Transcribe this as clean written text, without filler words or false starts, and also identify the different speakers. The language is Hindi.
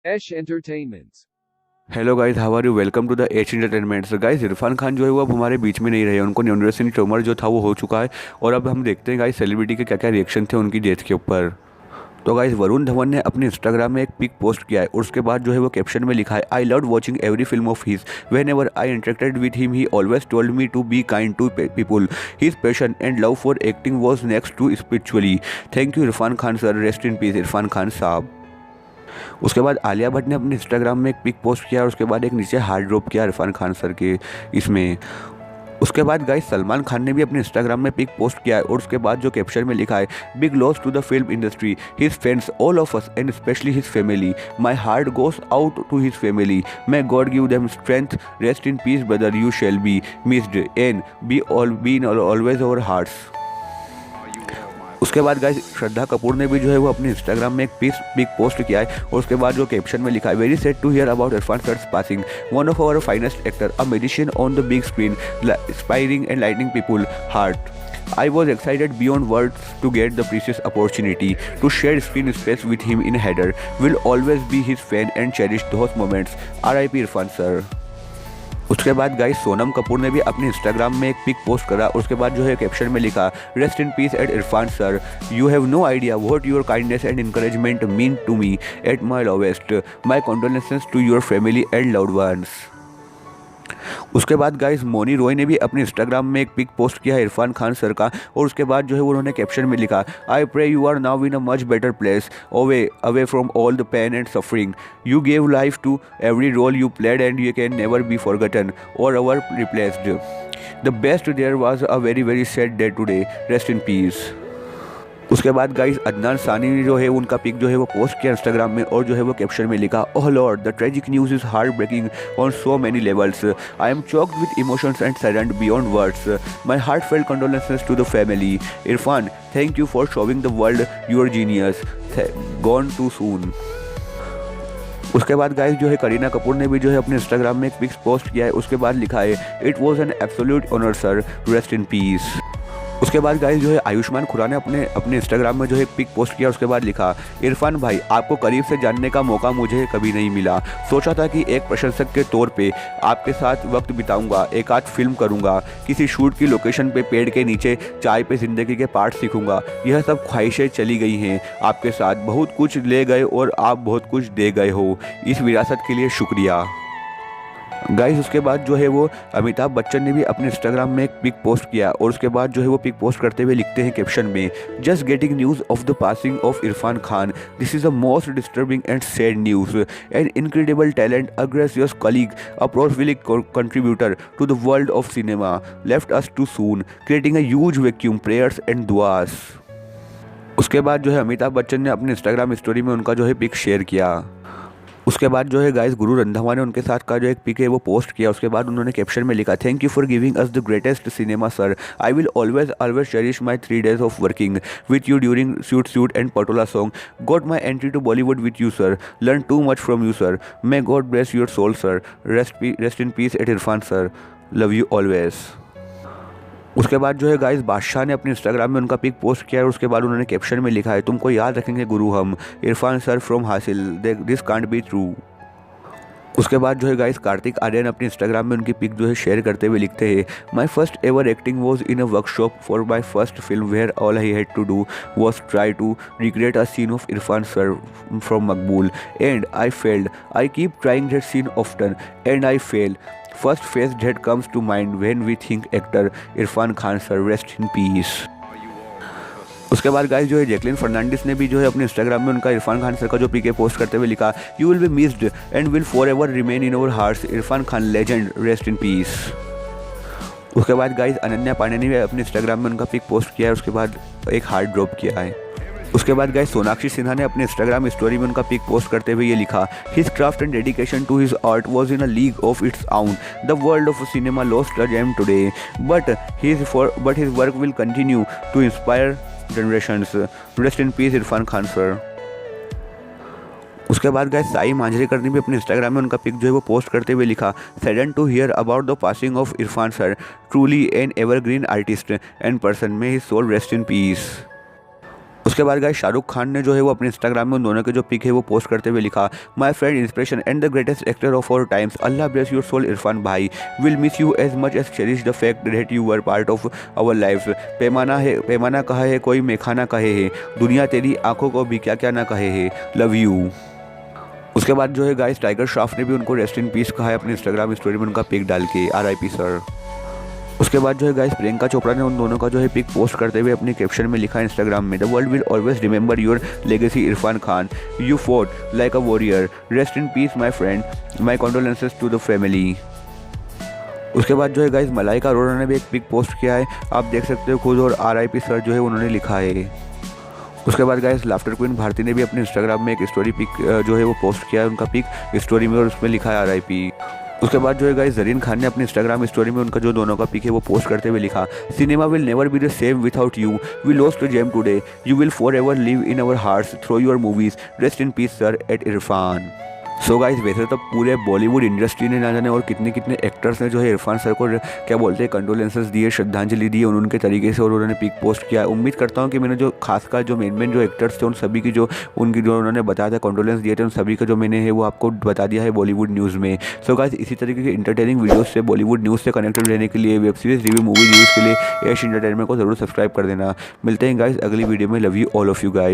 Speaker 1: Esh Entertainments.
Speaker 2: Hello guys, how are you? Welcome to the H entertainment. So guys, Irrfan Khan जो है वो अब हमारे बीच में नहीं रहे। उनको न्यूरोसिन ट्यूमर जो था वो हो चुका है। और अब हम देखते हैं गाइस सेलिब्रिटी के क्या क्या रिएक्शन थे उनकी डेथ के ऊपर। तो गाइस, वरुण धवन ने अपने इंस्टाग्राम में एक पिक पोस्ट किया है और उसके बाद जो है वो कैप्शन में लिखा है, I love watching every film of his. Whenever I interacted with him he always told me to be kind to people. His passion and love for acting was next to spiritually. Thank you Irrfan Khan sir, rest in peace Irrfan Khan साहब। उसके बाद आलिया भट्ट ने अपने इंस्टाग्राम में एक पिक पोस्ट किया और उसके बाद एक नीचे हार्ट ड्रॉप किया इरफान खान सर के इसमें। उसके बाद गाइस सलमान खान ने भी अपने इंस्टाग्राम में पिक पोस्ट किया है और उसके बाद जो कैप्शन में लिखा है, big loss to the film industry, his friends, all of us and specially his family. My heart goes out to his family. May God give them strength. Rest in peace brother, you shall be missed and be always our hearts. उसके बाद गाइस श्रद्धा कपूर ने भी जो है वो अपने इंस्टाग्राम में एक पिक पोस्ट किया है और उसके बाद जो कैप्शन में लिखा है, very sad to hear about Irrfan sir's passing, one of our finest actor, a magician on the big screen, inspiring and lightning people heart. I was excited beyond words to get the precious opportunity to share screen space with him in Heather. Will always be his fan and cherish those moments. R.I.P. Irfan sir. उसके बाद गाइस सोनम कपूर ने भी अपने इंस्टाग्राम में एक पिक पोस्ट करा और उसके बाद जो है कैप्शन में लिखा, rest in peace at Irrfan sir, you have no idea what your kindness and encouragement mean to me at my lowest. My condolences to your family and loved ones. उसके बाद गाइस मोनी रॉय ने भी अपने इंस्टाग्राम में एक पिक पोस्ट किया है इरफान खान सर का और उसके बाद जो है उन्होंने कैप्शन में लिखा, I pray you are now in a much better place, away away from all the pain and suffering. You gave life to every role you played and you can never be forgotten or our replaced. The best there was a very very sad day today. Rest in peace. उसके बाद गाइस अदनान सानी ने जो है उनका पिक जो है वो पोस्ट किया इंस्टाग्राम में और जो है वो कैप्शन में लिखा, oh lord, the tragic news is heart breaking on so many levels. I am choked with emotions and saddened beyond words. My heart felt condolences to the family. Irrfan, thank you for showing the world your genius. Gone too soon. उसके बाद गाइस जो है करीना कपूर ने भी जो है अपने इंस्टाग्राम में एक पिक पोस्ट किया है. उसके बाद लिखा है, it was an absolute honour sir, rest in peace. उसके बाद गाइस जो है आयुष्मान खुराना ने अपने इंस्टाग्राम में जो है एक पिक पोस्ट किया. उसके बाद लिखा, इरफान भाई, आपको करीब से जानने का मौका मुझे कभी नहीं मिला. सोचा था कि एक प्रशंसक के तौर पे आपके साथ वक्त बिताऊंगा, एक आध फिल्म करूंगा, किसी शूट की लोकेशन पे पेड़ के नीचे चाय पे ज़िंदगी के पार्ट सीखूंगा. यह सब ख्वाहिशें चली गई हैं आपके साथ. बहुत कुछ ले गए और आप बहुत कुछ दे गए हो. इस विरासत के लिए शुक्रिया. गाइस उसके बाद जो है वो अमिताभ बच्चन ने भी अपने इंस्टाग्राम में एक पिक पोस्ट किया और उसके बाद जो है वो पिक पोस्ट करते हुए लिखते हैं कैप्शन में, just getting news of the passing of Irrfan Khan. This is the most disturbing and sad news. An incredible talent, a gracious colleague, a prolific contributor to the world of cinema, left us too soon, creating a huge vacuum. Prayers and दुआस. उसके बाद जो है अमिताभ बच्चन ने अपने इंस्टाग्राम स्टोरी में उनका जो है पिक शेयर किया. उसके बाद जो है गाइस गुरु रंधावा ने उनके साथ का जो एक पिक है वो पोस्ट किया. उसके बाद उन्होंने कैप्शन में लिखा, thank you for giving us the greatest cinema sir. I will always cherish my 3 days of working with you during suit and Patola song. Got my entry to Bollywood with you sir. Learn too much from you sir. May God bless your soul sir. Rest in peace at Irrfan sir. Love you always. उसके बाद जो है गाइस बादशाह ने अपने इंस्टाग्राम में उनका पिक पोस्ट किया और उसके बाद उन्होंने कैप्शन में लिखा है, तुमको याद रखेंगे गुरु हम, इरफान सर फ्रॉम हासिल, दिस कांट बी ट्रू. उसके बाद जो है गाइस कार्तिक आर्यन अपने इंस्टाग्राम में उनकी पिक जो है शेयर करते हुए लिखते हैं, my first ever acting was in a workshop for my first film where all I had to do was try to recreate a scene of Irrfan sir from Maqbool and I failed. I keep trying that scene often and I fail. First face that comes to mind when we think actor Irfan Khan sir, rest in peace. उसके बाद गाइस जो है जैकलिन फर्नांडिस ने भी जो है अपने इंस्टाग्राम में उनका इरफान खान सर का जो पीके पोस्ट करते हुए लिखा, you will be missed and will for ever remain in our hearts. Irfan Khan legend, rest in peace. उसके बाद गाइस अनन्या पांडे ने भी अपने इंस्टाग्राम में उनका पिक पोस्ट किया है. उसके बाद एक हार्ट ड्रॉप किया है. उसके बाद गाइस सोनाक्षी सिन्हा ने अपने इंस्टाग्राम स्टोरी में उनका पिक पोस्ट करते हुए ये लिखा, his craft and dedication to his art was in a league of its own. The world of cinema lost a gem today but his work will continue to inspire generations. Rest in peace Irrfan Khan sir. उसके बाद गाइस साई मांजरेकर ने भी अपने इंस्टाग्राम में उनका पिक जो है वो पोस्ट करते हुए लिखा, saddened to hear about the passing of Irrfan sir, truly an evergreen artist and person, may his soul rest in peace. उसके बाद गाइस शाहरुख खान ने जो है वो अपने इंस्टाग्राम में उन दोनों के जो पिक है वो पोस्ट करते हुए लिखा, my friend inspiration and the greatest actor of our times, Allah bless your soul Irrfan bhai, will miss you as much as cherish the fact that you were part of our life, पैमाना कहा है कोई मेखाना कहे है, दुनिया तेरी आंखों को भी क्या क्या ना कहे है, लव यू। उसके बाद जो है गाइस टाइगर श्रॉफ ने भी उनको रेस्ट इन पीस कहा है अपने इंस्टाग्राम स्टोरी में उनका पिक डाल के, RIP सर। उसके बाद जो है गाइस प्रियंका चोपड़ा ने उन दोनों का जो है पिक पोस्ट करते हुए अपने कैप्शन में लिखा इंस्टाग्राम में, the world will always remember your legacy Irrfan Khan, you fought like a warrior, rest in peace my friend, my condolences to the family. उसके बाद जो है गाइस मलाइका अरोड़ा ने भी एक पिक पोस्ट किया है, आप देख सकते हो खुद, और RIP सर जो है उन्होंने लिखा है। उसके बाद गाइस लाफ्टर क्वीन भारती ने भी अपने इंस्टाग्राम में एक स्टोरी पिक जो है वो पोस्ट किया है उनका पिक स्टोरी में, और उसमें लिखा है RIP। उसके बाद जो है गाइस जरीन खान ने अपने इंस्टाग्राम स्टोरी में उनका जो दोनों का पिक है वो पोस्ट करते हुए लिखा, cinema will never be the same without you, we lost a gem today, you will forever live in our hearts through your movies, rest in peace sir at Irrfan. So guys वैसे तो पूरे बॉलीवुड इंडस्ट्री ने ना जाने और कितने कितने एक्टर्स ने जो है इरफान सर को क्या बोलते हैं कंडोलेंसेस दिए, श्रद्धांजलि दी उनके तरीके से, और उन्होंने पिक पोस्ट किया। उम्मीद करता हूँ कि मैंने जो खासकर जो मेन जो एक्टर्स थे उन सभी की जो उनकी जो उन्होंने बताया था कंडोलेंस दिए थे उन सभी का जो मैंने है वो आपको बता दिया है बॉलीवुड न्यूज़ में। सो गाइस इसी तरीके के इंटरटेनिंग वीडियोज़ से बॉलीवुड न्यूज़ से कनेक्टेड रहने के लिए, web series review, movie reviews के लिए एश एंटरटेनमेंट को जरूर सब्सक्राइब कर देना। मिलते हैं गाइस अगली वीडियो में, love you all of you guys.